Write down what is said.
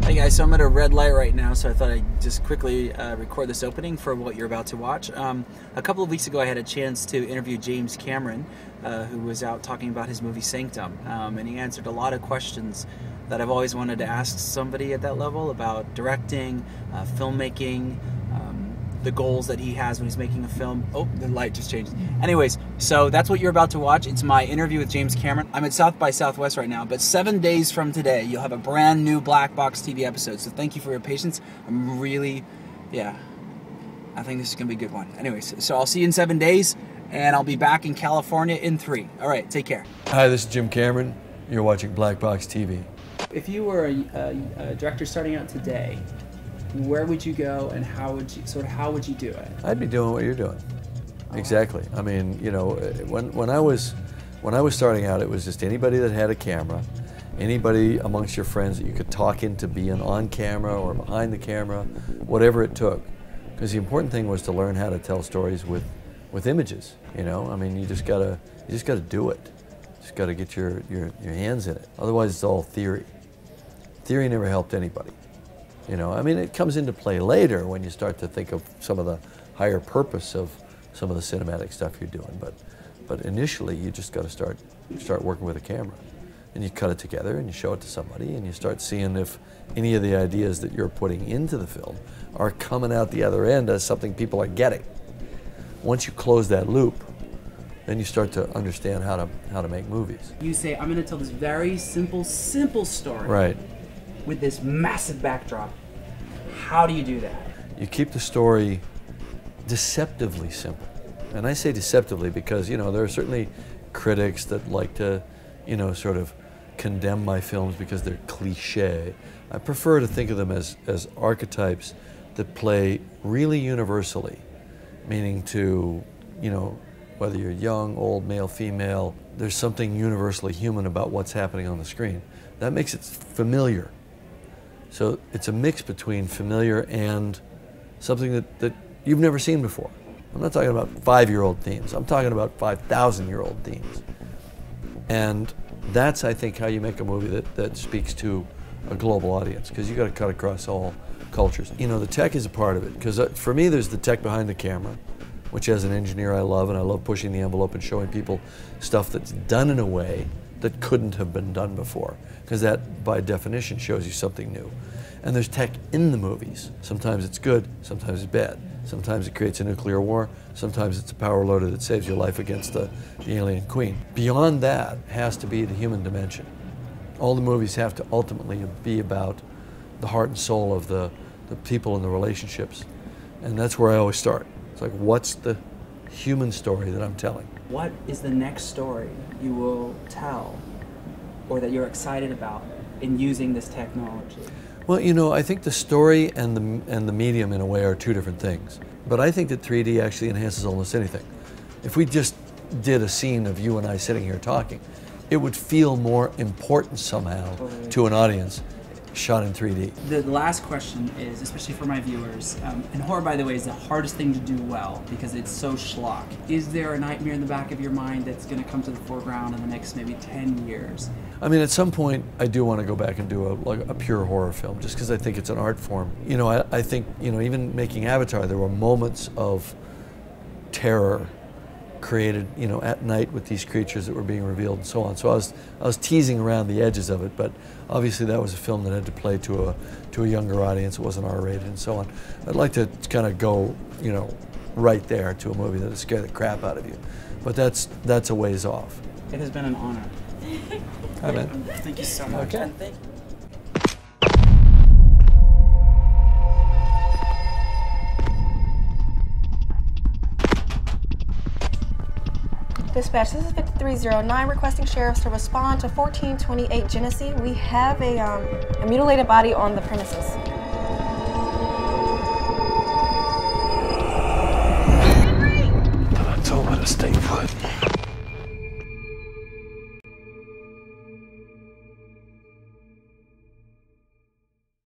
Hey guys, so I'm at a red light right now, so I thought I'd just quickly record this opening for what you're about to watch. A couple of weeks ago I had a chance to interview James Cameron, who was out talking about his movie Sanctum, and he answered a lot of questions that I've always wanted to ask somebody at that level about directing, filmmaking, the goals that he has when he's making a film. Oh, the light just changed. Anyways, so that's what you're about to watch. It's my interview with James Cameron. I'm at South by Southwest right now, but 7 days from today, you'll have a brand new Black Box TV episode. So thank you for your patience. I'm really, I think this is gonna be a good one. Anyways, so I'll see you in 7 days, and I'll be back in California in 3. All right, take care. Hi, this is Jim Cameron. You're watching Black Box TV. If you were a director starting out today, where would you go, and how would you do it? I'd be doing what you're doing. Exactly. I mean, you know, when I was starting out, it was just anybody that had a camera, anybody amongst your friends that you could talk into being on camera or behind the camera, whatever it took. Because the important thing was to learn how to tell stories with images. You know, I mean, you just gotta do it. You just gotta get your hands in it. Otherwise, it's all theory. Theory never helped anybody. You know, I mean, it comes into play later when you start to think of some of the higher purpose of some of the cinematic stuff you're doing. But initially, you just got to start working with a camera, and you cut it together and you show it to somebody, and you start seeing if any of the ideas that you're putting into the film are coming out the other end as something people are getting. Once you close that loop, then you start to understand how to make movies. You say, I'm going to tell this very simple story. Right. With this massive backdrop. How do you do that? You keep the story deceptively simple. And I say deceptively because, you know, there are certainly critics that like to, you know, sort of condemn my films because they're cliche. I prefer to think of them as archetypes that play really universally, meaning to, you know, whether you're young, old, male, female, there's something universally human about what's happening on the screen. That makes it familiar. So it's a mix between familiar and something that you've never seen before. I'm not talking about 5-year-old themes. I'm talking about 5,000-year-old themes. And that's, I think, how you make a movie that speaks to a global audience, because you got to cut across all cultures. You know, the tech is a part of it, because for me, there's the tech behind the camera, which as an engineer I love, and I love pushing the envelope and showing people stuff that's done in a way that couldn't have been done before, because that, by definition, shows you something new. And there's tech in the movies. Sometimes it's good, sometimes it's bad. Sometimes it creates a nuclear war, sometimes it's a power loader that saves your life against the alien queen. Beyond that has to be the human dimension. All the movies have to ultimately be about the heart and soul of the people and the relationships. And that's where I always start. It's like, what's the human story that I'm telling? What is the next story you will tell, or that you're excited about in using this technology? Well, you know, I think the story and the medium in a way are two different things. But I think that 3D actually enhances almost anything. If we just did a scene of you and I sitting here talking, it would feel more important somehow to an audience shot in 3D. The last question is, especially for my viewers, and horror, by the way, is the hardest thing to do well because it's so schlock. Is there a nightmare in the back of your mind that's going to come to the foreground in the next maybe 10 years? I mean, at some point, I do want to go back and do a pure horror film, just because I think it's an art form. You know, I think, you know, even making Avatar, there were moments of terror created, you know, at night with these creatures that were being revealed and so on. So I was teasing around the edges of it, but obviously that was a film that had to play to a younger audience. It wasn't R-rated and so on. I'd like to kind of go, you know, right there to a movie that would scare the crap out of you. But that's a ways off. It has been an honor. Hi, man. Thank you so much. Okay. Dispatch, this is 5309 requesting sheriffs to respond to 1428 Genesee. We have a mutilated body on the premises.